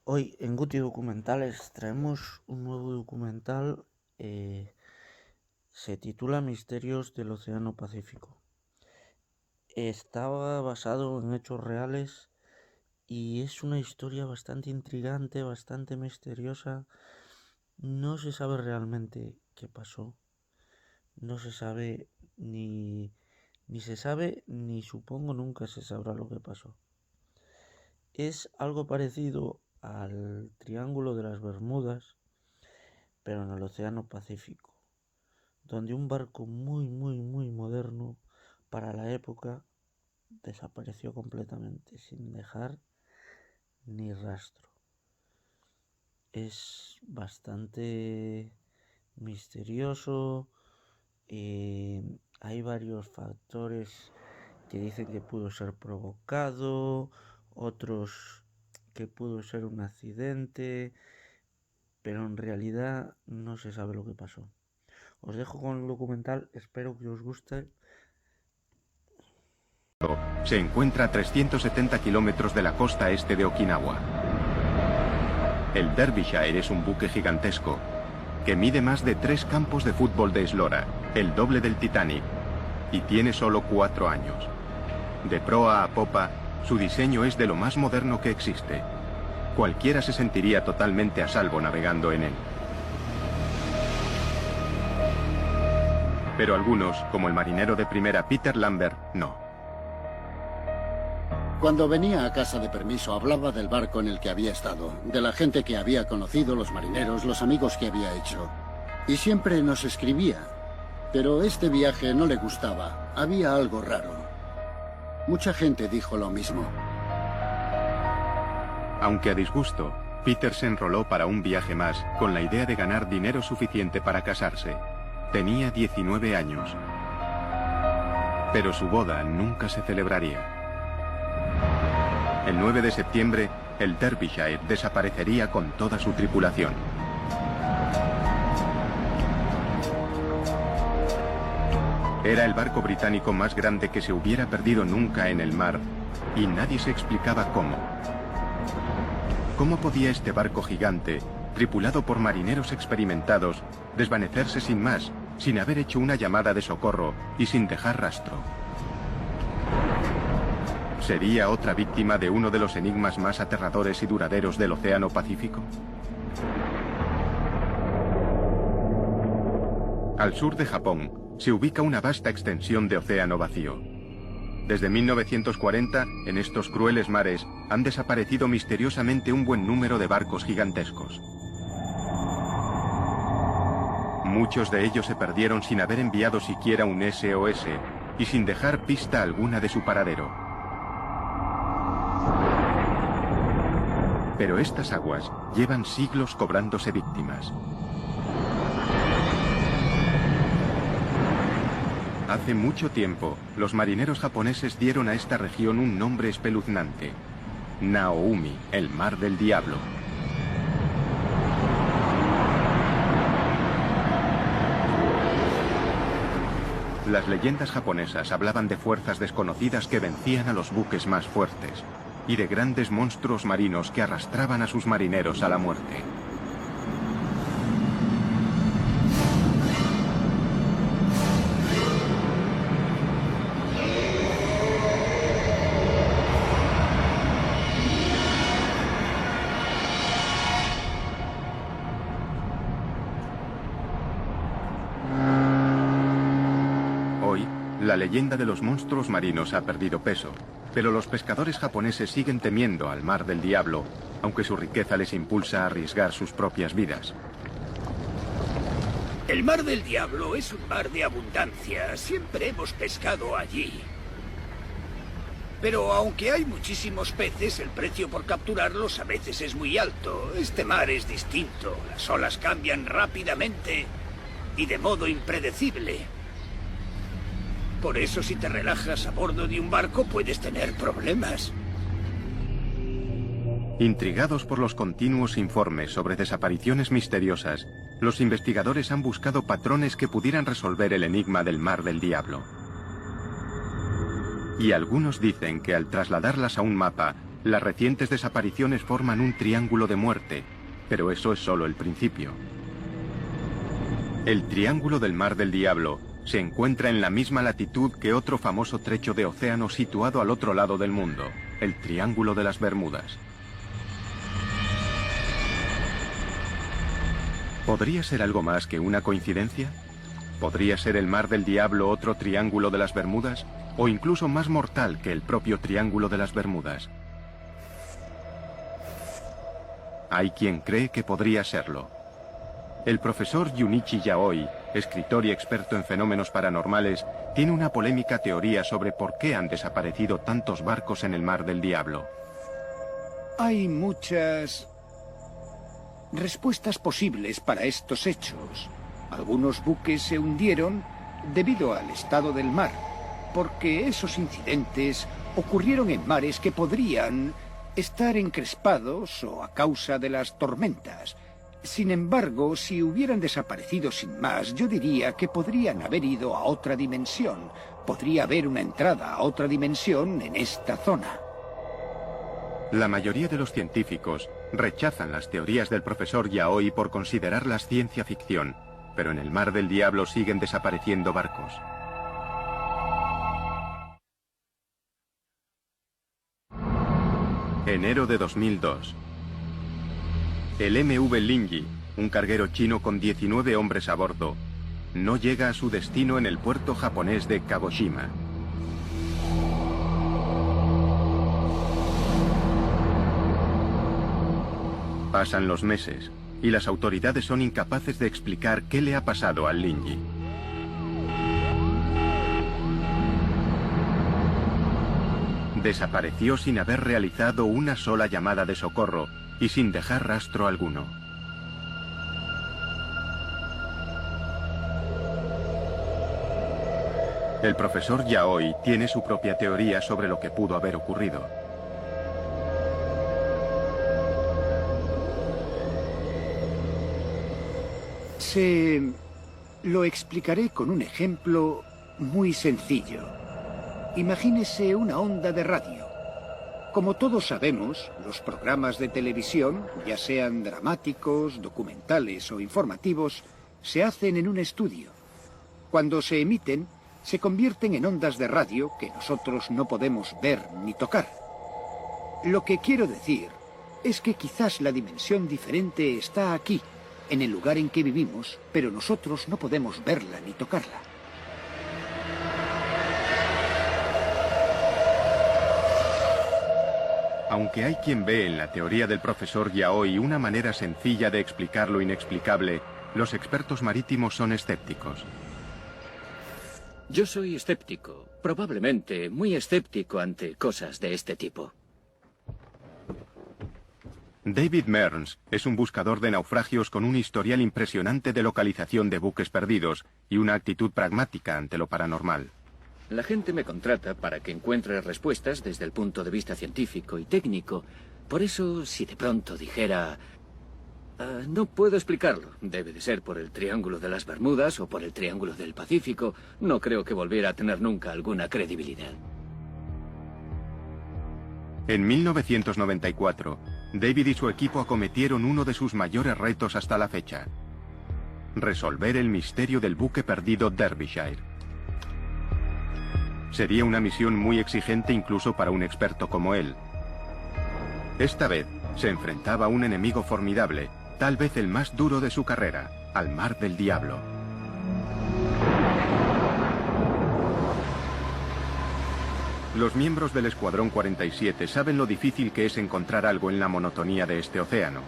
Hoy en Guti Documentales traemos un nuevo documental, se titula Misterios del Océano Pacífico. Estaba basado en hechos reales y es una historia bastante intrigante, bastante misteriosa. No se sabe realmente qué pasó, no se sabe ni se sabe ni supongo nunca se sabrá lo que pasó. Es algo parecido al Triángulo de las Bermudas, pero en el Océano Pacífico, donde un barco muy moderno para la época desapareció completamente, sin dejar ni rastro. Es bastante misterioso, hay varios factores que dicen que pudo ser provocado, otros que pudo ser un accidente, pero en realidad no se sabe lo que pasó. Os dejo con el documental, espero que os guste. Se encuentra a 370 kilómetros de la costa este de Okinawa. El Derbyshire es un buque gigantesco que mide más de 3 campos de fútbol de eslora, el doble del Titanic, y tiene solo 4 años. De proa a popa, su diseño es de lo más moderno que existe. Cualquiera se sentiría totalmente a salvo navegando en él. Pero algunos, como el marinero de primera Peter Lambert, no. Cuando venía a casa de permiso hablaba del barco en el que había estado, de la gente que había conocido, los marineros, los amigos que había hecho. Y siempre nos escribía. Pero este viaje no le gustaba. Había algo raro. Mucha gente dijo lo mismo. Aunque a disgusto, Peter se enroló para un viaje más con la idea de ganar dinero suficiente para casarse. Tenía 19 años. Pero su boda nunca se celebraría. El 9 de septiembre, el Derbyshire desaparecería con toda su tripulación. Era el barco británico más grande que se hubiera perdido nunca en el mar, y nadie se explicaba cómo. ¿Cómo podía este barco gigante, tripulado por marineros experimentados, desvanecerse sin más, sin haber hecho una llamada de socorro y sin dejar rastro? ¿Sería otra víctima de uno de los enigmas más aterradores y duraderos del Océano Pacífico? Al sur de Japón se ubica una vasta extensión de océano vacío. Desde 1940, en estos crueles mares, han desaparecido misteriosamente un buen número de barcos gigantescos. Muchos de ellos se perdieron sin haber enviado siquiera un SOS y sin dejar pista alguna de su paradero. Pero estas aguas llevan siglos cobrándose víctimas. Hace mucho tiempo, los marineros japoneses dieron a esta región un nombre espeluznante: Naoumi, el mar del diablo. Las leyendas japonesas hablaban de fuerzas desconocidas que vencían a los buques más fuertes, y de grandes monstruos marinos que arrastraban a sus marineros a la muerte. Hoy, la leyenda de los monstruos marinos ha perdido peso, pero los pescadores japoneses siguen temiendo al mar del diablo, aunque su riqueza les impulsa a arriesgar sus propias vidas. El mar del diablo es un mar de abundancia. Siempre hemos pescado allí. Pero aunque hay muchísimos peces, el precio por capturarlos a veces es muy alto. Este mar es distinto. Las olas cambian rápidamente y de modo impredecible. Por eso, si te relajas a bordo de un barco, puedes tener problemas. Intrigados por los continuos informes sobre desapariciones misteriosas, los investigadores han buscado patrones que pudieran resolver el enigma del mar del diablo. Y algunos dicen que al trasladarlas a un mapa, Las recientes desapariciones forman un triángulo de muerte, pero eso es solo el principio. El Triángulo del Mar del Diablo se encuentra en la misma latitud que otro famoso trecho de océano situado al otro lado del mundo, el Triángulo de las Bermudas. ¿Podría ser algo más que una coincidencia? ¿Podría ser el Mar del Diablo otro Triángulo de las Bermudas? ¿O incluso más mortal que el propio Triángulo de las Bermudas? Hay quien cree que podría serlo. El profesor Junichi Yaoi, escritor y experto en fenómenos paranormales, tiene una polémica teoría sobre por qué han desaparecido tantos barcos en el Mar del Diablo. Hay muchas respuestas posibles para estos hechos. Algunos buques se hundieron debido al estado del mar, porque esos incidentes ocurrieron en mares que podrían estar encrespados o a causa de las tormentas. Sin embargo, si hubieran desaparecido sin más, yo diría que podrían haber ido a otra dimensión. Podría haber una entrada a otra dimensión en esta zona. La mayoría de los científicos rechazan las teorías del profesor Yaoi por considerarlas ciencia ficción, pero en el Mar del Diablo siguen desapareciendo barcos. Enero de 2002. El MV Linji, un carguero chino con 19 hombres a bordo, no llega a su destino en el puerto japonés de Kagoshima. Pasan los meses y las autoridades son incapaces de explicar qué le ha pasado al Linji. Desapareció sin haber realizado una sola llamada de socorro y sin dejar rastro alguno. El profesor Yaoi tiene su propia teoría sobre lo que pudo haber ocurrido. Lo explicaré con un ejemplo muy sencillo. Imagínese una onda de radio. Como todos sabemos, los programas de televisión, ya sean dramáticos, documentales o informativos, se hacen en un estudio. Cuando se emiten, se convierten en ondas de radio que nosotros no podemos ver ni tocar. Lo que quiero decir es que quizás la dimensión diferente está aquí, en el lugar en que vivimos, pero nosotros no podemos verla ni tocarla. Aunque hay quien ve en la teoría del profesor Yaoi una manera sencilla de explicar lo inexplicable, los expertos marítimos son escépticos. Yo soy escéptico, probablemente muy escéptico ante cosas de este tipo. David Mearns es un buscador de naufragios con un historial impresionante de localización de buques perdidos y una actitud pragmática ante lo paranormal. La gente me contrata para que encuentre respuestas desde el punto de vista científico y técnico. Por eso, si de pronto dijera... no puedo explicarlo. Debe de ser por el Triángulo de las Bermudas o por el Triángulo del Pacífico. No creo que volviera a tener nunca alguna credibilidad. En 1994, David y su equipo acometieron uno de sus mayores retos hasta la fecha: resolver el misterio del buque perdido Derbyshire. Sería una misión muy exigente incluso para un experto como él. Esta vez se enfrentaba a un enemigo formidable, tal vez el más duro de su carrera, al Mar del Diablo. Los miembros del Escuadrón 47 saben lo difícil que es encontrar algo en la monotonía de este océano.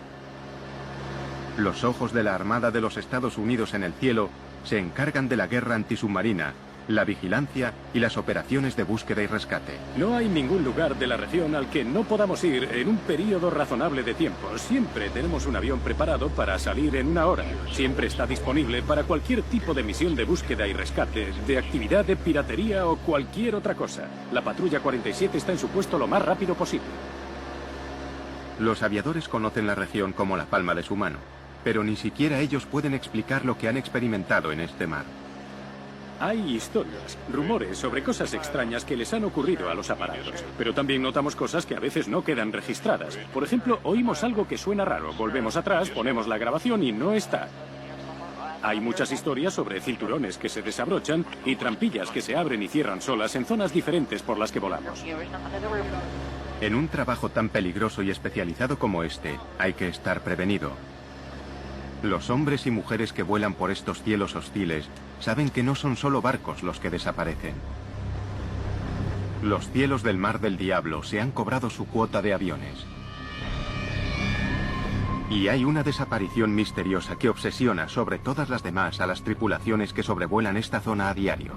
Los ojos de la Armada de los Estados Unidos en el cielo se encargan de la guerra antisubmarina, la vigilancia y las operaciones de búsqueda y rescate. No hay ningún lugar de la región al que no podamos ir en un periodo razonable de tiempo. Siempre tenemos un avión preparado para salir en una hora. Siempre está disponible para cualquier tipo de misión de búsqueda y rescate, de actividad de piratería o cualquier otra cosa. La patrulla 47 está en su puesto lo más rápido posible. Los aviadores conocen la región como la palma de su mano, pero ni siquiera ellos pueden explicar lo que han experimentado en este mar. Hay historias, rumores sobre cosas extrañas que les han ocurrido a los aparatos, pero también notamos cosas que a veces no quedan registradas. Por ejemplo, oímos algo que suena raro, volvemos atrás, ponemos la grabación y no está. Hay muchas historias sobre cinturones que se desabrochan y trampillas que se abren y cierran solas en zonas diferentes por las que volamos. En un trabajo tan peligroso y especializado como este, hay que estar prevenido. Los hombres y mujeres que vuelan por estos cielos hostiles saben que no son solo barcos los que desaparecen. Los cielos del Mar del Diablo se han cobrado su cuota de aviones. Y hay una desaparición misteriosa que obsesiona sobre todas las demás a las tripulaciones que sobrevuelan esta zona a diario.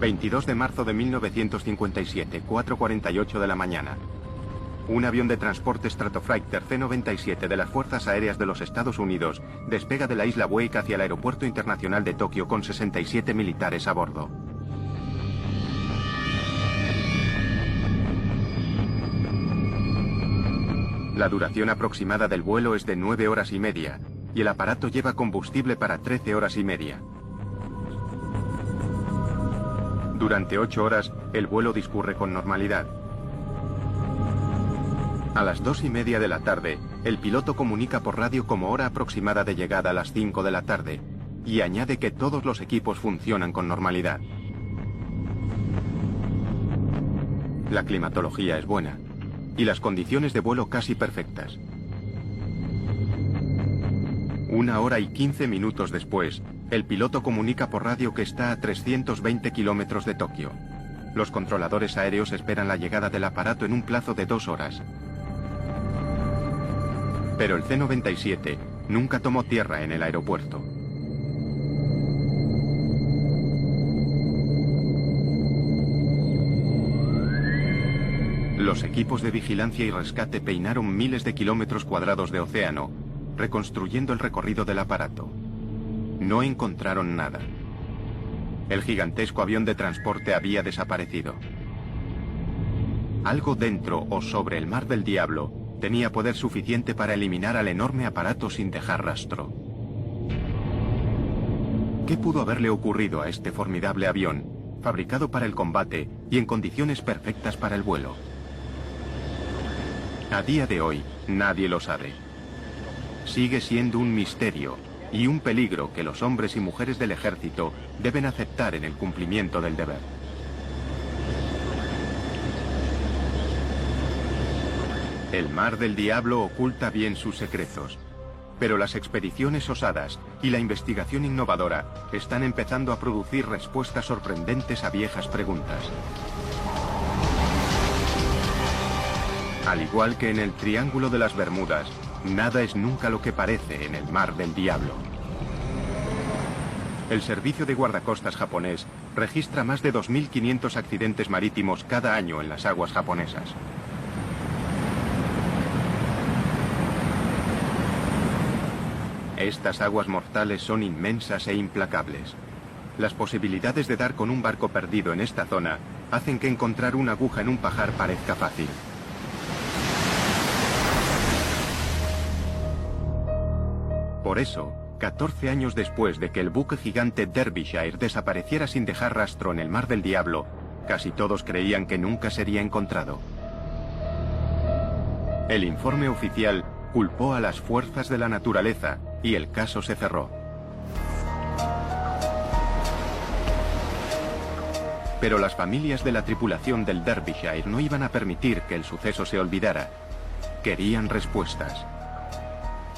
22 de marzo de 1957, 4:48 de la mañana. Un avión de transporte Stratofighter C-97 de las Fuerzas Aéreas de los Estados Unidos despega de la isla Wake hacia el Aeropuerto Internacional de Tokio con 67 militares a bordo. La duración aproximada del vuelo es de 9 horas y media, y el aparato lleva combustible para 13 horas y media. Durante 8 horas, el vuelo discurre con normalidad. A las 2:30 de la tarde, el piloto comunica por radio como hora aproximada de llegada a las 5 de la tarde, y añade que todos los equipos funcionan con normalidad. La climatología es buena, y las condiciones de vuelo casi perfectas. 1 hora y 15 minutos después, el piloto comunica por radio que está a 320 kilómetros de Tokio. Los controladores aéreos esperan la llegada del aparato en un plazo de 2 horas. Pero el C-97 nunca tomó tierra en el aeropuerto. Los equipos de vigilancia y rescate peinaron miles de kilómetros cuadrados de océano, reconstruyendo el recorrido del aparato. No encontraron nada. El gigantesco avión de transporte había desaparecido. Algo dentro o sobre el Mar del Diablo tenía poder suficiente para eliminar al enorme aparato sin dejar rastro. ¿Qué pudo haberle ocurrido a este formidable avión, fabricado para el combate y en condiciones perfectas para el vuelo? A día de hoy, nadie lo sabe. Sigue siendo un misterio y un peligro que los hombres y mujeres del ejército deben aceptar en el cumplimiento del deber. El Mar del Diablo oculta bien sus secretos, pero las expediciones osadas y la investigación innovadora están empezando a producir respuestas sorprendentes a viejas preguntas. Al igual que en el Triángulo de las Bermudas, nada es nunca lo que parece en el Mar del Diablo. El servicio de guardacostas japonés registra más de 2.500 accidentes marítimos cada año en las aguas japonesas. Estas aguas mortales son inmensas e implacables. Las posibilidades de dar con un barco perdido en esta zona hacen que encontrar una aguja en un pajar parezca fácil. Por eso, 14 años después de que el buque gigante Derbyshire desapareciera sin dejar rastro en el Mar del Diablo, casi todos creían que nunca sería encontrado. El informe oficial culpó a las fuerzas de la naturaleza y el caso se cerró. Pero las familias de la tripulación del Derbyshire no iban a permitir que el suceso se olvidara. Querían respuestas.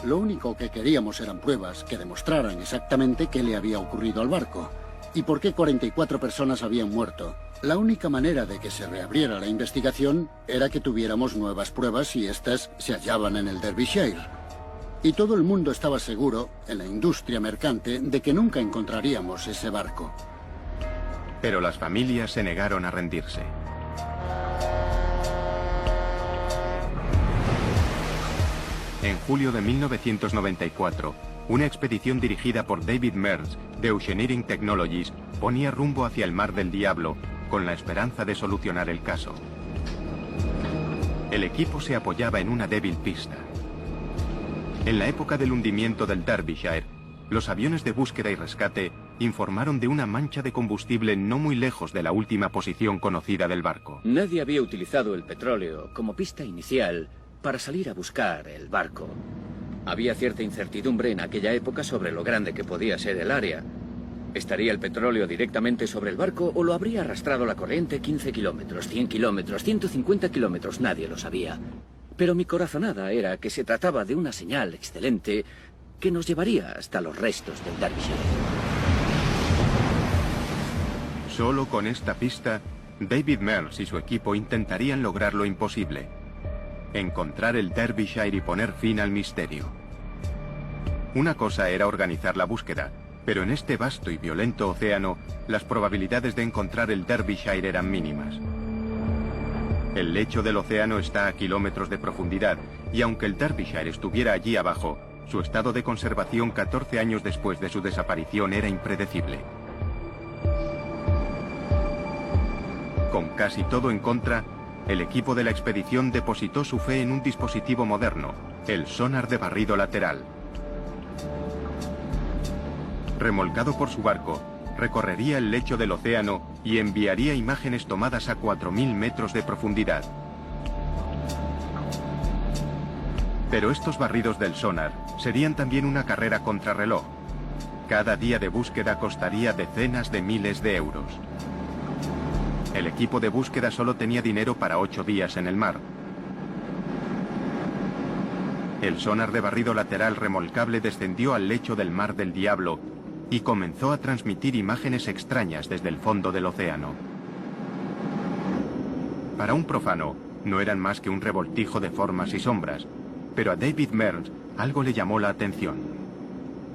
Lo único que queríamos eran pruebas que demostraran exactamente qué le había ocurrido al barco y por qué 44 personas habían muerto. La única manera de que se reabriera la investigación era que tuviéramos nuevas pruebas y estas se hallaban en el Derbyshire. Y todo el mundo estaba seguro, en la industria mercante, de que nunca encontraríamos ese barco. Pero las familias se negaron a rendirse. En julio de 1994, una expedición dirigida por David Mearns de Oceaneering Technologies ponía rumbo hacia el Mar del Diablo con la esperanza de solucionar el caso. El equipo se apoyaba en una débil pista. En la época del hundimiento del Derbyshire, los aviones de búsqueda y rescate informaron de una mancha de combustible no muy lejos de la última posición conocida del barco. Nadie había utilizado el petróleo como pista inicial para salir a buscar el barco. Había cierta incertidumbre en aquella época sobre lo grande que podía ser el área. ¿Estaría el petróleo directamente sobre el barco o lo habría arrastrado la corriente 15 kilómetros, 100 kilómetros, 150 kilómetros? Nadie lo sabía. Pero mi corazonada era que se trataba de una señal excelente que nos llevaría hasta los restos del Derbyshire. Solo con esta pista, David Mears y su equipo intentarían lograr lo imposible: encontrar el Derbyshire y poner fin al misterio. Una cosa era organizar la búsqueda, pero en este vasto y violento océano, las probabilidades de encontrar el Derbyshire eran mínimas. El lecho del océano está a kilómetros de profundidad, y aunque el Derbyshire estuviera allí abajo, su estado de conservación 14 años después de su desaparición era impredecible. Con casi todo en contra, el equipo de la expedición depositó su fe en un dispositivo moderno, el sonar de barrido lateral. Remolcado por su barco, recorrería el lecho del océano y enviaría imágenes tomadas a 4.000 metros de profundidad. Pero estos barridos del sonar serían también una carrera contrarreloj. Cada día de búsqueda costaría decenas de miles de euros. El equipo de búsqueda solo tenía dinero para 8 días en el mar. El sonar de barrido lateral remolcable descendió al lecho del Mar del Diablo y comenzó a transmitir imágenes extrañas desde el fondo del océano. Para un profano, no eran más que un revoltijo de formas y sombras, pero a David Mears algo le llamó la atención.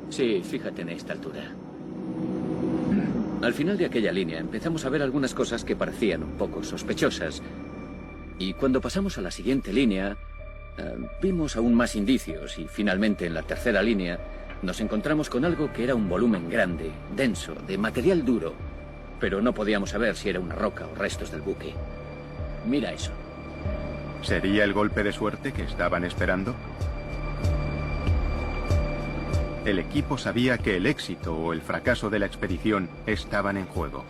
Sí, fíjate en esta altura. Al final de aquella línea empezamos a ver algunas cosas que parecían un poco sospechosas. Y cuando pasamos a la siguiente línea, vimos aún más indicios y finalmente en la tercera línea nos encontramos con algo que era un volumen grande, denso, de material duro, pero no podíamos saber si era una roca o restos del buque. Mira eso. ¿Sería el golpe de suerte que estaban esperando? El equipo sabía que el éxito o el fracaso de la expedición estaban en juego.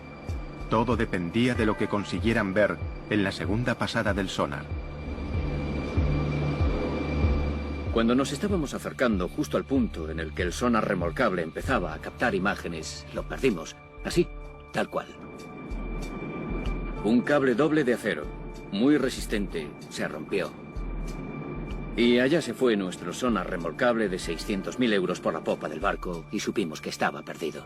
Todo dependía de lo que consiguieran ver en la segunda pasada del sonar. Cuando nos estábamos acercando justo al punto en el que el sonar remolcable empezaba a captar imágenes, lo perdimos. Así, tal cual. Un cable doble de acero, muy resistente, se rompió. Y allá se fue nuestro sonar remolcable de 600.000 euros por la popa del barco y supimos que estaba perdido.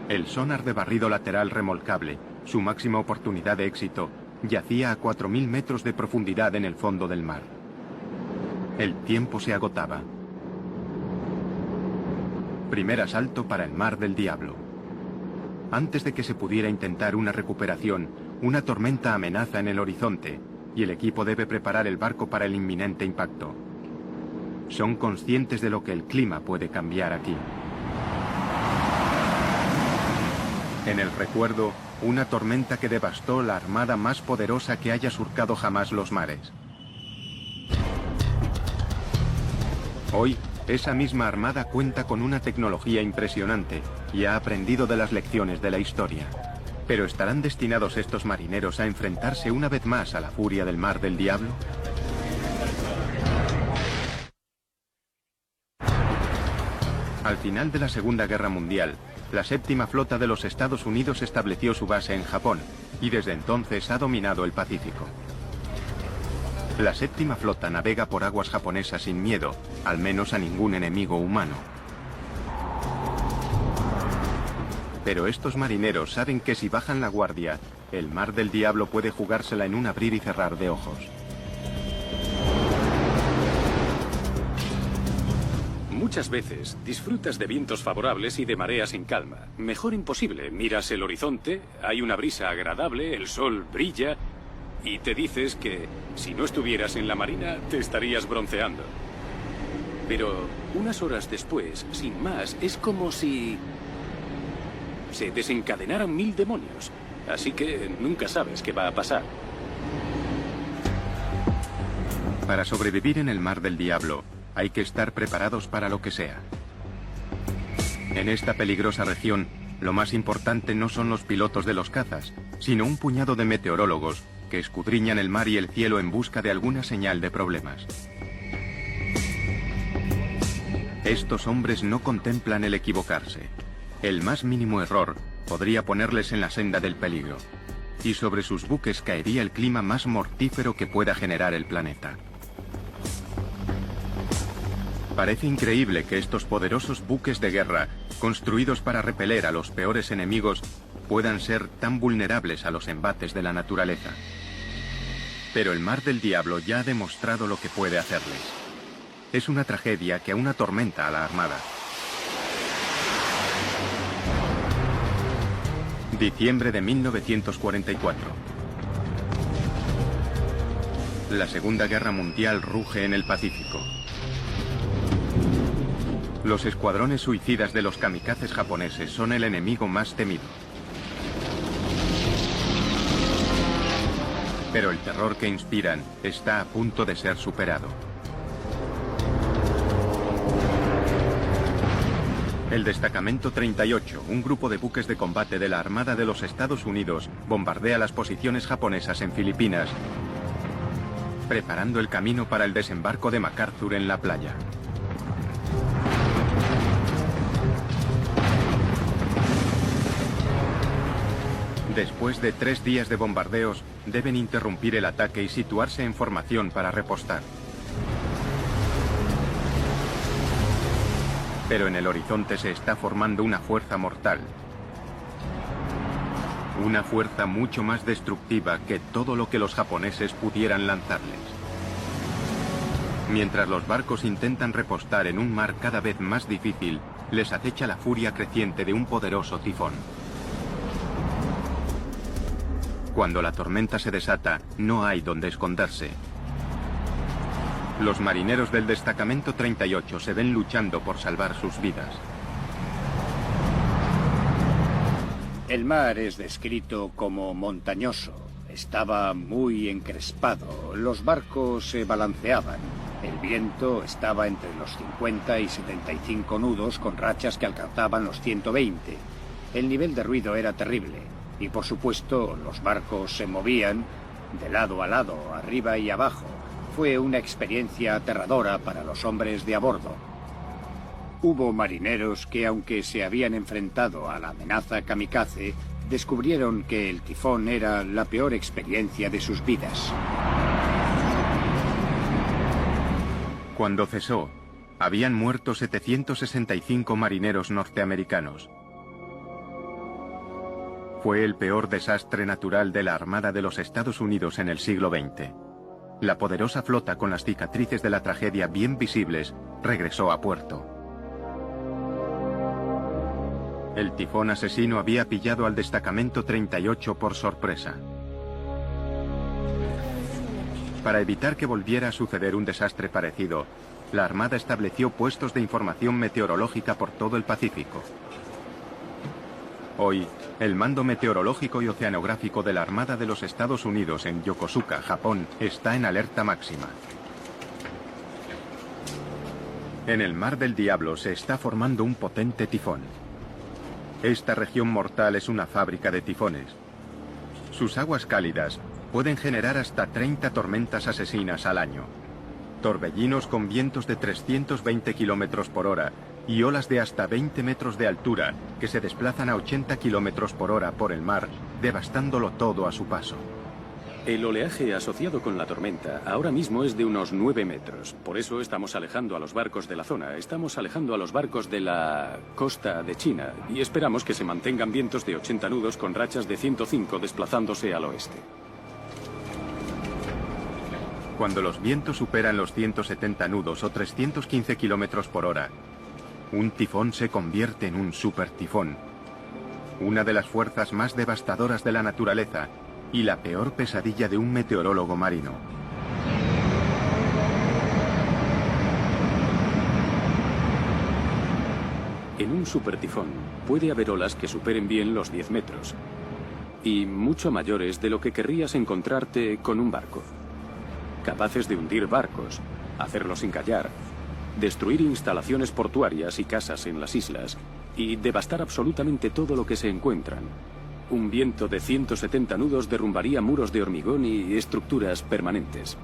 El sonar de barrido lateral remolcable, su máxima oportunidad de éxito, yacía a 4.000 metros de profundidad en el fondo del mar. El tiempo se agotaba. Primer asalto para el Mar del Diablo. Antes de que se pudiera intentar una recuperación, una tormenta amenaza en el horizonte y el equipo debe preparar el barco para el inminente impacto. Son conscientes de lo que el clima puede cambiar aquí. En el recuerdo, una tormenta que devastó la armada más poderosa que haya surcado jamás los mares. Hoy, esa misma armada cuenta con una tecnología impresionante y ha aprendido de las lecciones de la historia. ¿Pero estarán destinados estos marineros a enfrentarse una vez más a la furia del Mar del Diablo? Al final de la Segunda Guerra Mundial, la séptima flota de los Estados Unidos estableció su base en Japón y desde entonces ha dominado el Pacífico. La séptima flota navega por aguas japonesas sin miedo, al menos a ningún enemigo humano. Pero estos marineros saben que si bajan la guardia, el Mar del Diablo puede jugársela en un abrir y cerrar de ojos. Muchas veces disfrutas de vientos favorables y de mareas en calma. Mejor imposible. Miras el horizonte, hay una brisa agradable, el sol brilla y te dices que si no estuvieras en la marina te estarías bronceando. Pero unas horas después, sin más, es como si se desencadenaran 1000 demonios. Así que nunca sabes qué va a pasar. Para sobrevivir en el Mar del Diablo, hay que estar preparados para lo que sea. En esta peligrosa región, lo más importante no son los pilotos de los cazas, sino un puñado de meteorólogos que escudriñan el mar y el cielo en busca de alguna señal de problemas. Estos hombres no contemplan el equivocarse. El más mínimo error podría ponerles en la senda del peligro, y sobre sus buques caería el clima más mortífero que pueda generar el planeta. Parece increíble que estos poderosos buques de guerra, construidos para repeler a los peores enemigos, puedan ser tan vulnerables a los embates de la naturaleza. Pero el Mar del Diablo ya ha demostrado lo que puede hacerles. Es una tragedia que aún atormenta a la Armada. Diciembre de 1944. La Segunda Guerra Mundial ruge en el Pacífico. Los escuadrones suicidas de los kamikazes japoneses son el enemigo más temido. Pero el terror que inspiran está a punto de ser superado. El Destacamento 38, un grupo de buques de combate de la Armada de los Estados Unidos, bombardea las posiciones japonesas en Filipinas, preparando el camino para el desembarco de MacArthur en la playa. Después de 3 días de bombardeos, deben interrumpir el ataque y situarse en formación para repostar. Pero en el horizonte se está formando una fuerza mortal. Una fuerza mucho más destructiva que todo lo que los japoneses pudieran lanzarles. Mientras los barcos intentan repostar en un mar cada vez más difícil, les acecha la furia creciente de un poderoso tifón. Cuando la tormenta se desata, no hay donde esconderse. Los marineros del Destacamento 38 se ven luchando por salvar sus vidas. El mar es descrito como montañoso. Estaba muy encrespado. Los barcos se balanceaban. El viento estaba entre los 50 y 75 nudos con rachas que alcanzaban los 120. El nivel de ruido era terrible. Y por supuesto, los barcos se movían de lado a lado, arriba y abajo. Fue una experiencia aterradora para los hombres de a bordo. Hubo marineros que, aunque se habían enfrentado a la amenaza kamikaze, descubrieron que el tifón era la peor experiencia de sus vidas. Cuando cesó, habían muerto 765 marineros norteamericanos. Fue el peor desastre natural de la Armada de los Estados Unidos en el siglo XX. La poderosa flota, con las cicatrices de la tragedia bien visibles, regresó a puerto. El tifón asesino había pillado al Destacamento 38 por sorpresa. Para evitar que volviera a suceder un desastre parecido, la Armada estableció puestos de información meteorológica por todo el Pacífico. Hoy, el Mando Meteorológico y Oceanográfico de la Armada de los Estados Unidos en Yokosuka, Japón, está en alerta máxima. En el Mar del Diablo se está formando un potente tifón. Esta región mortal es una fábrica de tifones. Sus aguas cálidas pueden generar hasta 30 tormentas asesinas al año. Torbellinos con vientos de 320 kilómetros por hora y olas de hasta 20 metros de altura que se desplazan a 80 kilómetros por hora por el mar, devastándolo todo a su paso. El oleaje asociado con la tormenta ahora mismo es de unos 9 metros. Por eso estamos alejando a los barcos de la zona. Estamos alejando a los barcos de la costa de China y esperamos que se mantengan vientos de 80 nudos con rachas de 105 desplazándose al oeste. Cuando los vientos superan los 170 nudos o 315 kilómetros por hora, un tifón se convierte en un supertifón. Una de las fuerzas más devastadoras de la naturaleza y la peor pesadilla de un meteorólogo marino. En un supertifón puede haber olas que superen bien los 10 metros y mucho mayores de lo que querrías encontrarte con un barco. Capaces de hundir barcos, hacerlos encallar, destruir instalaciones portuarias y casas en las islas y devastar absolutamente todo lo que se encuentran. Un viento de 170 nudos derrumbaría muros de hormigón y estructuras permanentes.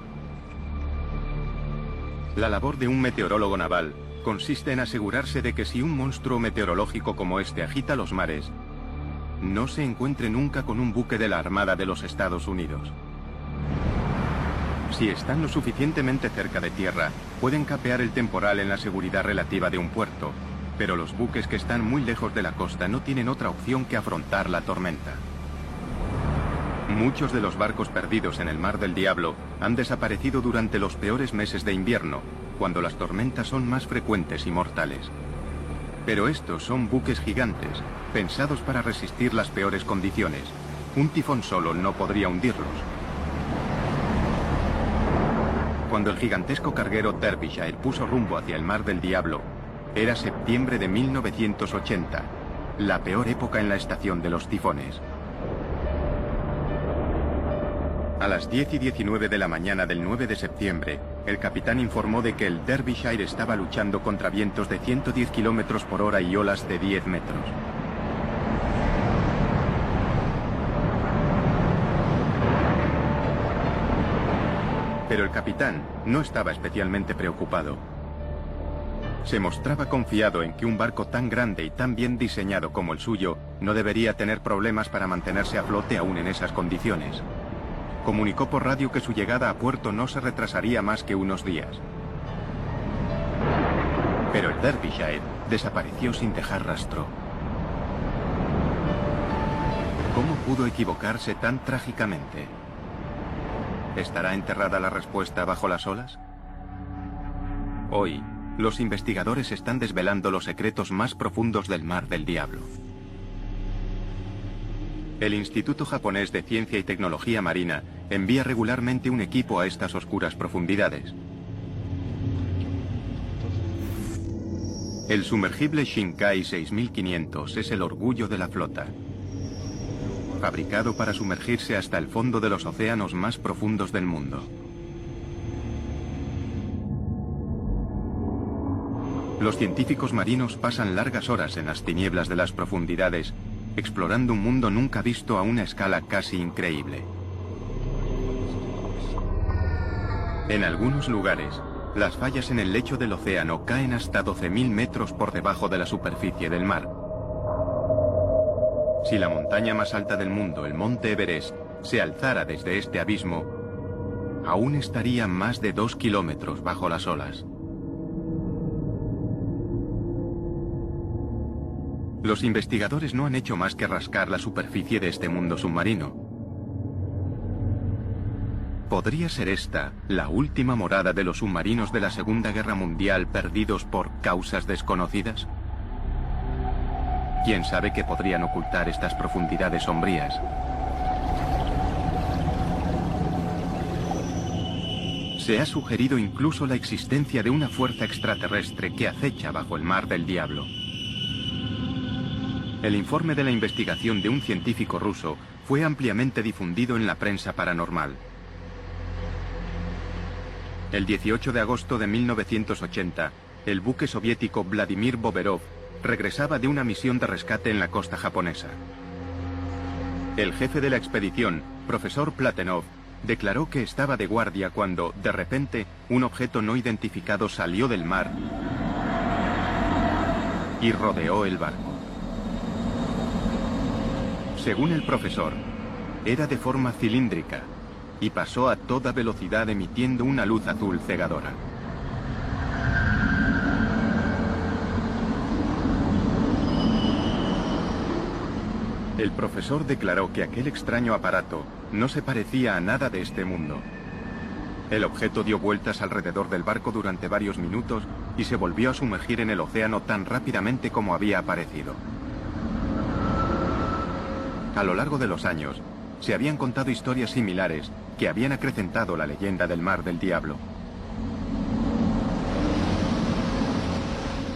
La labor de un meteorólogo naval consiste en asegurarse de que si un monstruo meteorológico como este agita los mares, no se encuentre nunca con un buque de la Armada de los Estados Unidos. Si están lo suficientemente cerca de tierra, pueden capear el temporal en la seguridad relativa de un puerto, pero los buques que están muy lejos de la costa no tienen otra opción que afrontar la tormenta. Muchos de los barcos perdidos en el Mar del Diablo han desaparecido durante los peores meses de invierno, cuando las tormentas son más frecuentes y mortales. Pero estos son buques gigantes, pensados para resistir las peores condiciones. Un tifón solo no podría hundirlos. Cuando el gigantesco carguero Derbyshire puso rumbo hacia el Mar del Diablo, era septiembre de 1980, la peor época en la estación de los tifones. A las 10:19 de la mañana del 9 de septiembre, el capitán informó de que el Derbyshire estaba luchando contra vientos de 110 kilómetros por hora y olas de 10 metros. Pero el capitán no estaba especialmente preocupado. Se mostraba confiado en que un barco tan grande y tan bien diseñado como el suyo no debería tener problemas para mantenerse a flote aún en esas condiciones. Comunicó por radio que su llegada a puerto no se retrasaría más que unos días. Pero el Derbyshire desapareció sin dejar rastro. ¿Cómo pudo equivocarse tan trágicamente? ¿Estará enterrada la respuesta bajo las olas? Hoy, los investigadores están desvelando los secretos más profundos del Mar del Diablo. El Instituto Japonés de Ciencia y Tecnología Marina envía regularmente un equipo a estas oscuras profundidades. El sumergible Shinkai 6500 es el orgullo de la flota. Fabricado para sumergirse hasta el fondo de los océanos más profundos del mundo. Los científicos marinos pasan largas horas en las tinieblas de las profundidades, explorando un mundo nunca visto a una escala casi increíble. En algunos lugares, las fallas en el lecho del océano caen hasta 12.000 metros por debajo de la superficie del mar. Si la montaña más alta del mundo, el Monte Everest, se alzara desde este abismo, aún estaría más de 2 kilómetros bajo las olas. Los investigadores no han hecho más que rascar la superficie de este mundo submarino. ¿Podría ser esta la última morada de los submarinos de la Segunda Guerra Mundial perdidos por causas desconocidas? ¿Quién sabe qué podrían ocultar estas profundidades sombrías? Se ha sugerido incluso la existencia de una fuerza extraterrestre que acecha bajo el Mar del Diablo. El informe de la investigación de un científico ruso fue ampliamente difundido en la prensa paranormal. El 18 de agosto de 1980, el buque soviético Vladimir Boberov regresaba de una misión de rescate en la costa japonesa. El jefe de la expedición, profesor Platenov, declaró que estaba de guardia cuando, de repente, un objeto no identificado salió del mar y rodeó el barco. Según el profesor, era de forma cilíndrica y pasó a toda velocidad emitiendo una luz azul cegadora. El profesor declaró que aquel extraño aparato no se parecía a nada de este mundo. El objeto dio vueltas alrededor del barco durante varios minutos y se volvió a sumergir en el océano tan rápidamente como había aparecido. A lo largo de los años, se habían contado historias similares que habían acrecentado la leyenda del Mar del Diablo.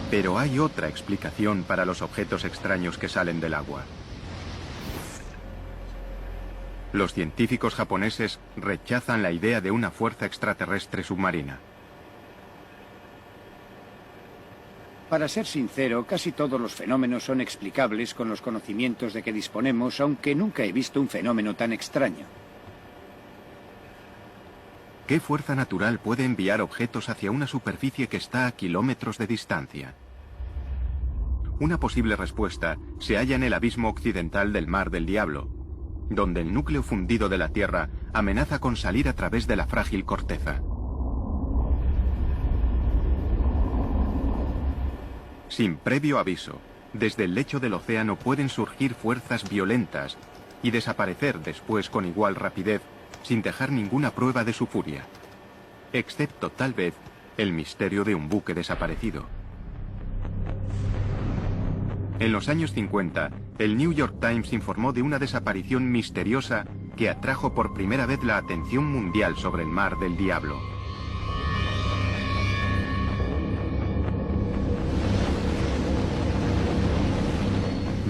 Pero hay otra explicación para los objetos extraños que salen del agua. Los científicos japoneses rechazan la idea de una fuerza extraterrestre submarina. Para ser sincero, casi todos los fenómenos son explicables con los conocimientos de que disponemos, aunque nunca he visto un fenómeno tan extraño. ¿Qué fuerza natural puede enviar objetos hacia una superficie que está a kilómetros de distancia? Una posible respuesta se halla en el abismo occidental del Mar del Diablo, donde el núcleo fundido de la Tierra amenaza con salir a través de la frágil corteza. Sin previo aviso, desde el lecho del océano pueden surgir fuerzas violentas y desaparecer después con igual rapidez, sin dejar ninguna prueba de su furia, excepto tal vez el misterio de un buque desaparecido. En los años 50, el New York Times informó de una desaparición misteriosa que atrajo por primera vez la atención mundial sobre el Mar del Diablo.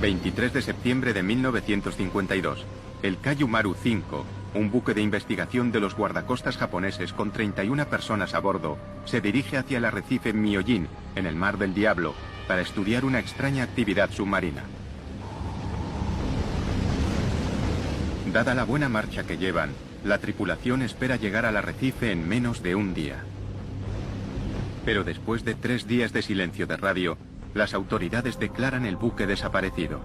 ...23 de septiembre de 1952... el Kayumaru 5, un buque de investigación de los guardacostas japoneses con 31 personas a bordo, se dirige hacia el arrecife Myojin, en el Mar del Diablo, para estudiar una extraña actividad submarina. Dada la buena marcha que llevan, la tripulación espera llegar al arrecife en menos de un día. Pero después de 3 días de silencio de radio, las autoridades declaran el buque desaparecido.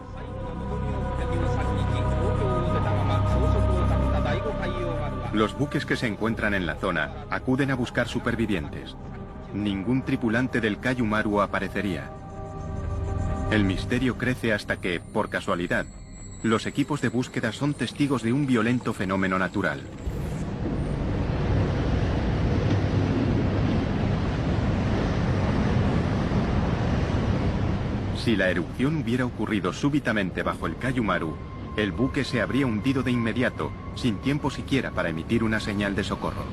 Los buques que se encuentran en la zona acuden a buscar supervivientes. Ningún tripulante del Kayumaru aparecería. El misterio crece hasta que, por casualidad, los equipos de búsqueda son testigos de un violento fenómeno natural. Si la erupción hubiera ocurrido súbitamente bajo el Kayumaru, el buque se habría hundido de inmediato, sin tiempo siquiera para emitir una señal de socorro.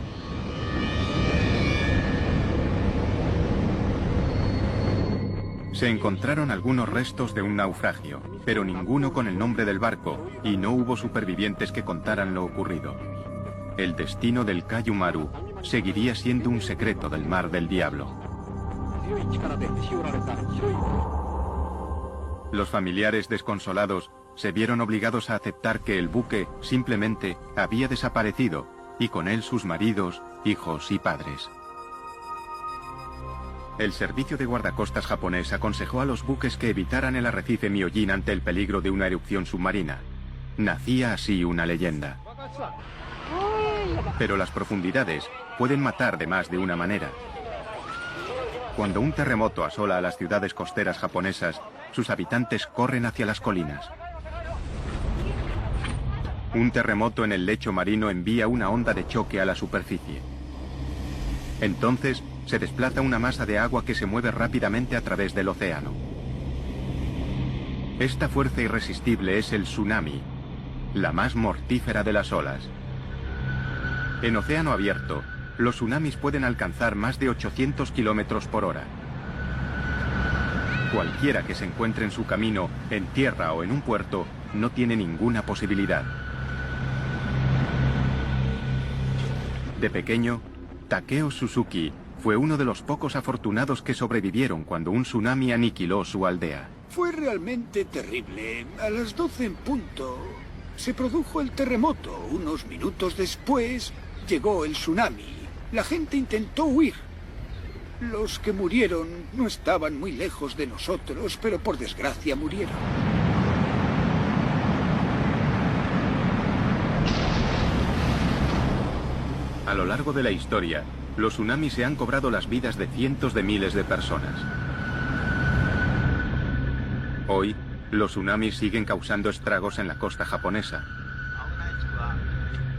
Se encontraron algunos restos de un naufragio, pero ninguno con el nombre del barco, y no hubo supervivientes que contaran lo ocurrido. El destino del Kayumaru seguiría siendo un secreto del Mar del Diablo. Los familiares desconsolados se vieron obligados a aceptar que el buque simplemente había desaparecido, y con él sus maridos, hijos y padres. El servicio de guardacostas japonés aconsejó a los buques que evitaran el arrecife Myojin ante el peligro de una erupción submarina. Nacía así una leyenda. Pero las profundidades pueden matar de más de una manera. Cuando un terremoto asola a las ciudades costeras japonesas, sus habitantes corren hacia las colinas. Un terremoto en el lecho marino envía una onda de choque a la superficie. Entonces, se desplaza una masa de agua que se mueve rápidamente a través del océano. Esta fuerza irresistible es el tsunami, la más mortífera de las olas. En océano abierto, los tsunamis pueden alcanzar más de 800 kilómetros por hora. Cualquiera que se encuentre en su camino, en tierra o en un puerto, no tiene ninguna posibilidad. De pequeño, Takeo Suzuki fue uno de los pocos afortunados que sobrevivieron cuando un tsunami aniquiló su aldea. Fue realmente terrible. A las 12 en punto se produjo el terremoto. Unos minutos después llegó el tsunami. La gente intentó huir. Los que murieron no estaban muy lejos de nosotros, pero por desgracia murieron. A lo largo de la historia, los tsunamis se han cobrado las vidas de cientos de miles de personas. Hoy, los tsunamis siguen causando estragos en la costa japonesa.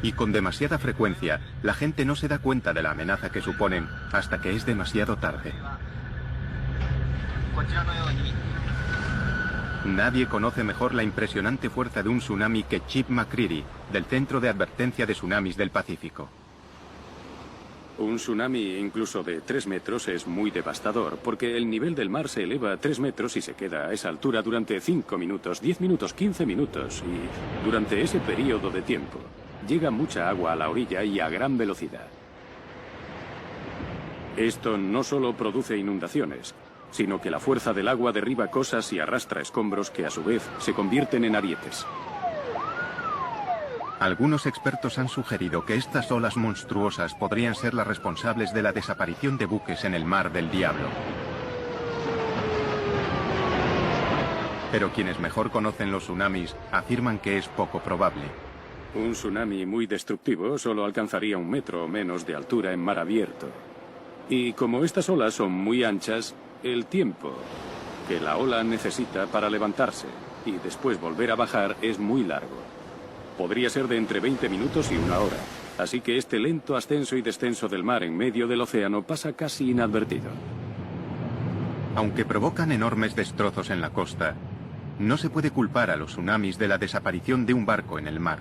Y con demasiada frecuencia, la gente no se da cuenta de la amenaza que suponen hasta que es demasiado tarde. Nadie conoce mejor la impresionante fuerza de un tsunami que Chip McCreary, del Centro de Advertencia de Tsunamis del Pacífico. Un tsunami incluso de 3 metros es muy devastador, porque el nivel del mar se eleva a 3 metros y se queda a esa altura durante 5 minutos, 10 minutos, 15 minutos. Y durante ese periodo de tiempo, llega mucha agua a la orilla y a gran velocidad. Esto no solo produce inundaciones, sino que la fuerza del agua derriba cosas y arrastra escombros que a su vez se convierten en arietes. Algunos expertos han sugerido que estas olas monstruosas podrían ser las responsables de la desaparición de buques en el Mar del Diablo. Pero quienes mejor conocen los tsunamis afirman que es poco probable. Un tsunami muy destructivo solo alcanzaría 1 metro o menos de altura en mar abierto. Y como estas olas son muy anchas, el tiempo que la ola necesita para levantarse y después volver a bajar es muy largo. Podría ser de entre 20 minutos y 1 hora. Así que este lento ascenso y descenso del mar en medio del océano pasa casi inadvertido. Aunque provocan enormes destrozos en la costa, no se puede culpar a los tsunamis de la desaparición de un barco en el mar.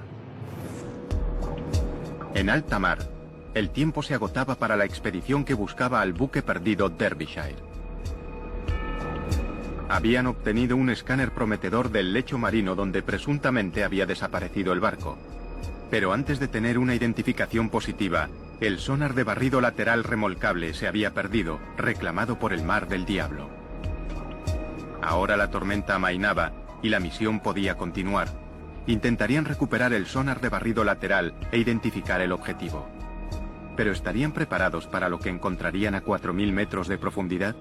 En alta mar, el tiempo se agotaba para la expedición que buscaba al buque perdido Derbyshire. Habían obtenido un escáner prometedor del lecho marino donde presuntamente había desaparecido el barco. Pero antes de tener una identificación positiva, el sonar de barrido lateral remolcable se había perdido, reclamado por el Mar del Diablo. Ahora la tormenta amainaba y la misión podía continuar. Intentarían recuperar el sonar de barrido lateral e identificar el objetivo. ¿Pero estarían preparados para lo que encontrarían a 4.000 metros de profundidad?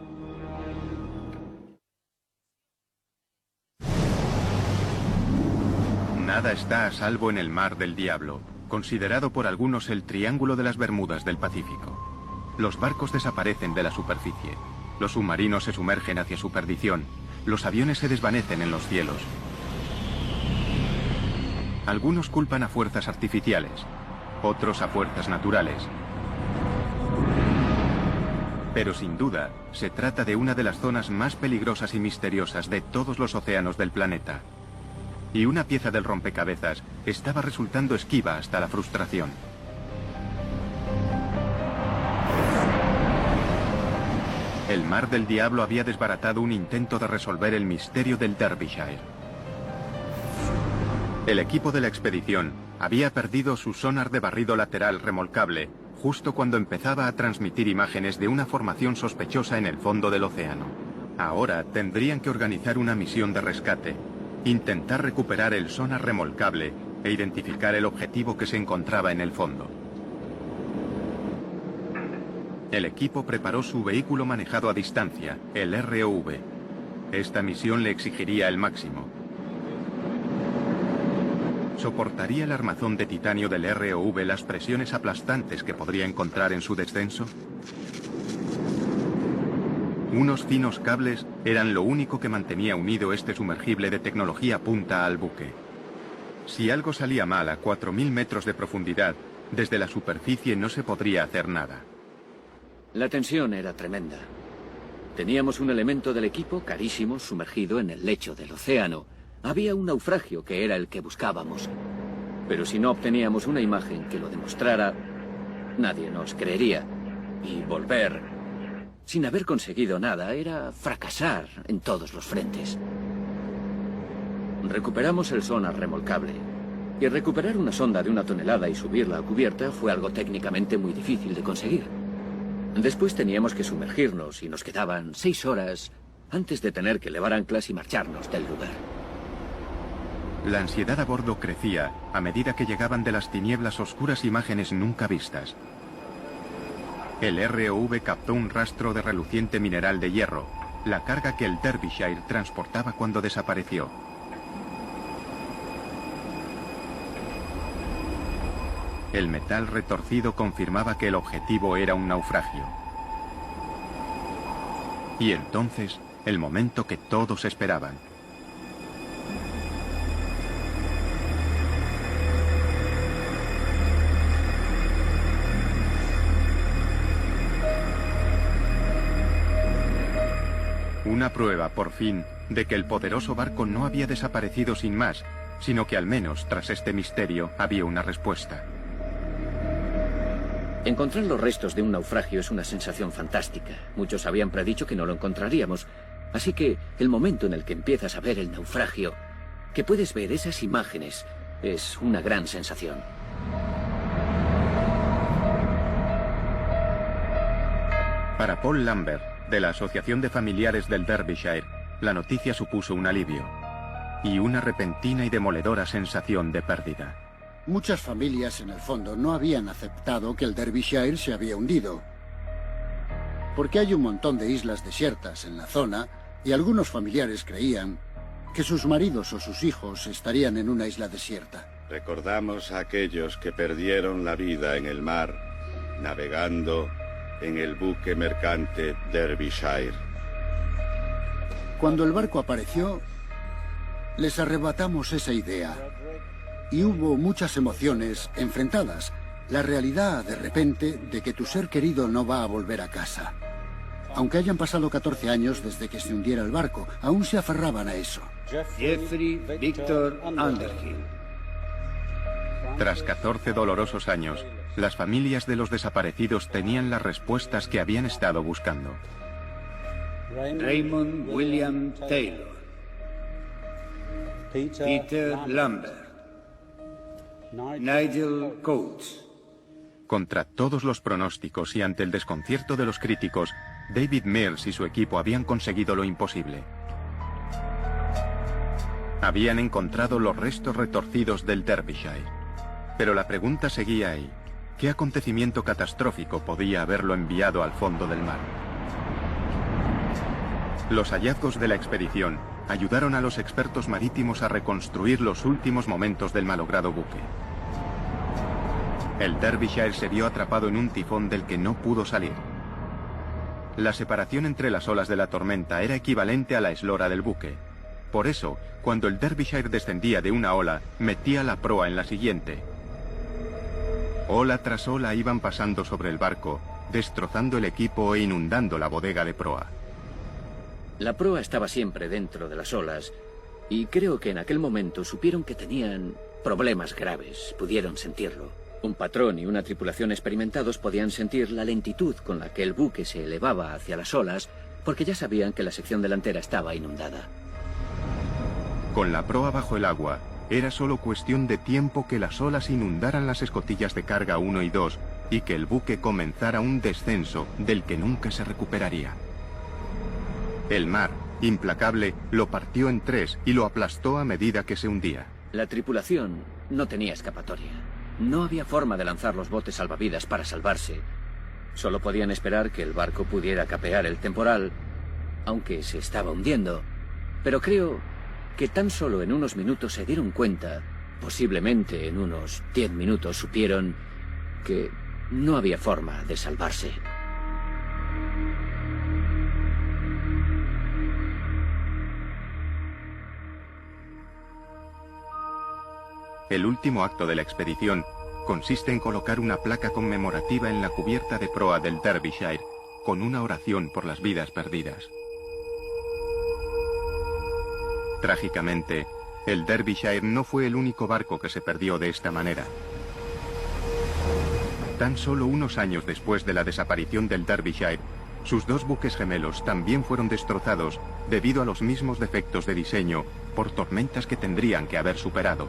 Nada está a salvo en el Mar del Diablo, considerado por algunos el Triángulo de las Bermudas del Pacífico. Los barcos desaparecen de la superficie, los submarinos se sumergen hacia su perdición, los aviones se desvanecen en los cielos. Algunos culpan a fuerzas artificiales, otros a fuerzas naturales. Pero sin duda, se trata de una de las zonas más peligrosas y misteriosas de todos los océanos del planeta. Y una pieza del rompecabezas estaba resultando esquiva hasta la frustración. El Mar del Diablo había desbaratado un intento de resolver el misterio del Derbyshire. El equipo de la expedición había perdido su sonar de barrido lateral remolcable justo cuando empezaba a transmitir imágenes de una formación sospechosa en el fondo del océano. Ahora tendrían que organizar una misión de rescate, intentar recuperar el sonar remolcable e identificar el objetivo que se encontraba en el fondo. El equipo preparó su vehículo manejado a distancia, el ROV. Esta misión le exigiría el máximo. ¿Soportaría el armazón de titanio del ROV las presiones aplastantes que podría encontrar en su descenso? Unos finos cables eran lo único que mantenía unido este sumergible de tecnología punta al buque. Si algo salía mal a 4.000 metros de profundidad, desde la superficie no se podría hacer nada. La tensión era tremenda. Teníamos un elemento del equipo carísimo sumergido en el lecho del océano. Había un naufragio que era el que buscábamos. Pero si no obteníamos una imagen que lo demostrara, nadie nos creería. Y volver sin haber conseguido nada era fracasar en todos los frentes. Recuperamos el sonar remolcable. Y recuperar una sonda de 1 tonelada y subirla a cubierta fue algo técnicamente muy difícil de conseguir. Después teníamos que sumergirnos y nos quedaban 6 horas antes de tener que levar anclas y marcharnos del lugar. La ansiedad a bordo crecía a medida que llegaban de las tinieblas oscuras imágenes nunca vistas. El ROV captó un rastro de reluciente mineral de hierro, la carga que el Derbyshire transportaba cuando desapareció. El metal retorcido confirmaba que el objetivo era un naufragio. Y entonces, el momento que todos esperaban. Una prueba, por fin, de que el poderoso barco no había desaparecido sin más, sino que al menos, tras este misterio, había una respuesta. Encontrar los restos de un naufragio es una sensación fantástica. Muchos habían predicho que no lo encontraríamos. Así que el momento en el que empiezas a ver el naufragio, que puedes ver esas imágenes, es una gran sensación. Para Paul Lambert, de la Asociación de Familiares del Derbyshire, la noticia supuso un alivio y una repentina y demoledora sensación de pérdida. Muchas familias, en el fondo, no habían aceptado que el Derbyshire se había hundido, porque hay un montón de islas desiertas en la zona y algunos familiares creían que sus maridos o sus hijos estarían en una isla desierta. Recordamos a aquellos que perdieron la vida en el mar, navegando en el buque mercante Derbyshire. Cuando el barco apareció, les arrebatamos esa idea y hubo muchas emociones enfrentadas. La realidad, de repente, de que tu ser querido no va a volver a casa. Aunque hayan pasado 14 años desde que se hundiera el barco, aún se aferraban a eso. Jeffrey Victor Underhill. Tras 14 dolorosos años, las familias de los desaparecidos tenían las respuestas que habían estado buscando. Raymond William Taylor. Peter Lambert. Nigel Coates. Contra todos los pronósticos y ante el desconcierto de los críticos, David Mills y su equipo habían conseguido lo imposible. Habían encontrado los restos retorcidos del Derbyshire. Pero la pregunta seguía ahí. ¿Qué acontecimiento catastrófico podía haberlo enviado al fondo del mar? Los hallazgos de la expedición ayudaron a los expertos marítimos a reconstruir los últimos momentos del malogrado buque. El Derbyshire se vio atrapado en un tifón del que no pudo salir. La separación entre las olas de la tormenta era equivalente a la eslora del buque. Por eso, cuando el Derbyshire descendía de una ola, metía la proa en la siguiente. Ola tras ola iban pasando sobre el barco, destrozando el equipo e inundando la bodega de proa. La proa estaba siempre dentro de las olas y creo que en aquel momento supieron que tenían problemas graves, pudieron sentirlo. Un patrón y una tripulación experimentados podían sentir la lentitud con la que el buque se elevaba hacia las olas porque ya sabían que la sección delantera estaba inundada. Con la proa bajo el agua, era solo cuestión de tiempo que las olas inundaran las escotillas de carga 1 y 2 y que el buque comenzara un descenso del que nunca se recuperaría. El mar, implacable, lo partió en 3 y lo aplastó a medida que se hundía. La tripulación no tenía escapatoria. No había forma de lanzar los botes salvavidas para salvarse. Solo podían esperar que el barco pudiera capear el temporal, aunque se estaba hundiendo. Pero creo que tan solo en unos minutos se dieron cuenta, posiblemente en unos 10 minutos supieron que no había forma de salvarse. El último acto de la expedición consiste en colocar una placa conmemorativa en la cubierta de proa del Derbyshire, con una oración por las vidas perdidas. Trágicamente, el Derbyshire no fue el único barco que se perdió de esta manera. Tan solo unos años después de la desaparición del Derbyshire, sus 2 buques gemelos también fueron destrozados debido a los mismos defectos de diseño por tormentas que tendrían que haber superado.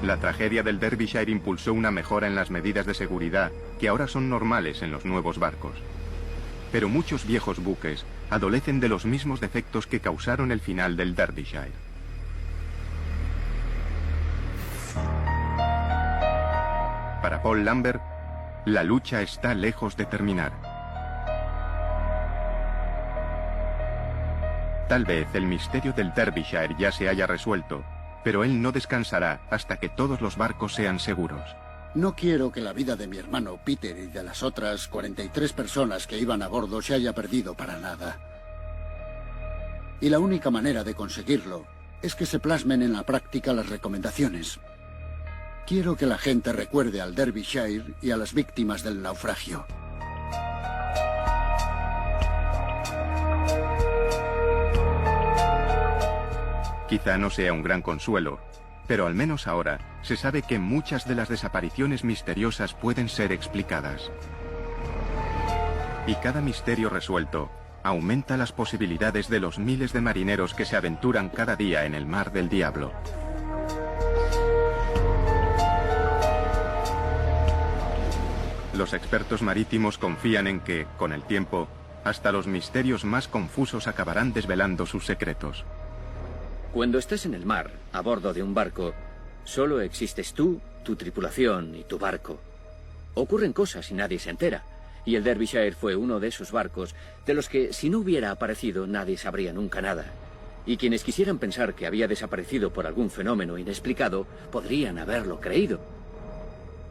La tragedia del Derbyshire impulsó una mejora en las medidas de seguridad que ahora son normales en los nuevos barcos. Pero muchos viejos buques adolecen de los mismos defectos que causaron el final del Derbyshire. Para Paul Lambert, la lucha está lejos de terminar. Tal vez el misterio del Derbyshire ya se haya resuelto, pero él no descansará hasta que todos los barcos sean seguros. No quiero que la vida de mi hermano Peter y de las otras 43 personas que iban a bordo se haya perdido para nada. Y la única manera de conseguirlo es que se plasmen en la práctica las recomendaciones. Quiero que la gente recuerde al Derbyshire y a las víctimas del naufragio. Quizá no sea un gran consuelo, pero al menos ahora se sabe que muchas de las desapariciones misteriosas pueden ser explicadas. Y cada misterio resuelto aumenta las posibilidades de los miles de marineros que se aventuran cada día en el mar del diablo. Los expertos marítimos confían en que, con el tiempo, hasta los misterios más confusos acabarán desvelando sus secretos. Cuando estás en el mar, a bordo de un barco, solo existes tú, tu tripulación y tu barco. Ocurren cosas y nadie se entera. Y el Derbyshire fue uno de esos barcos de los que, si no hubiera aparecido, nadie sabría nunca nada. Y quienes quisieran pensar que había desaparecido por algún fenómeno inexplicado, podrían haberlo creído.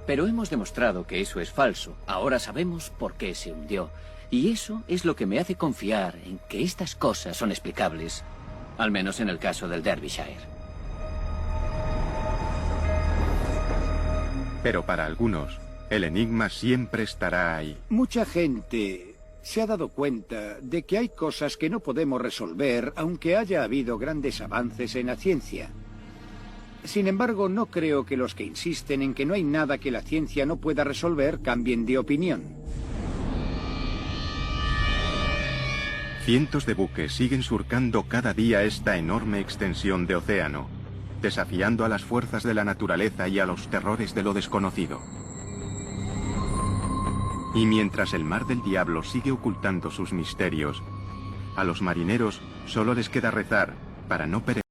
Pero hemos demostrado que eso es falso. Ahora sabemos por qué se hundió. Y eso es lo que me hace confiar en que estas cosas son explicables. Al menos en el caso del Derbyshire. Pero para algunos, el enigma siempre estará ahí. Mucha gente se ha dado cuenta de que hay cosas que no podemos resolver, aunque haya habido grandes avances en la ciencia. Sin embargo, no creo que los que insisten en que no hay nada que la ciencia no pueda resolver cambien de opinión. Cientos de buques siguen surcando cada día esta enorme extensión de océano, desafiando a las fuerzas de la naturaleza y a los terrores de lo desconocido. Y mientras el mar del diablo sigue ocultando sus misterios, a los marineros solo les queda rezar para no perecer.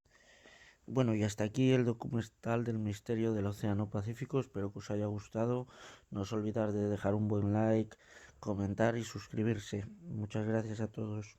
Bueno, y hasta aquí el documental del misterio del Océano Pacífico. Espero que os haya gustado. No os olvidéis de dejar un buen like, comentar y suscribirse. Muchas gracias a todos.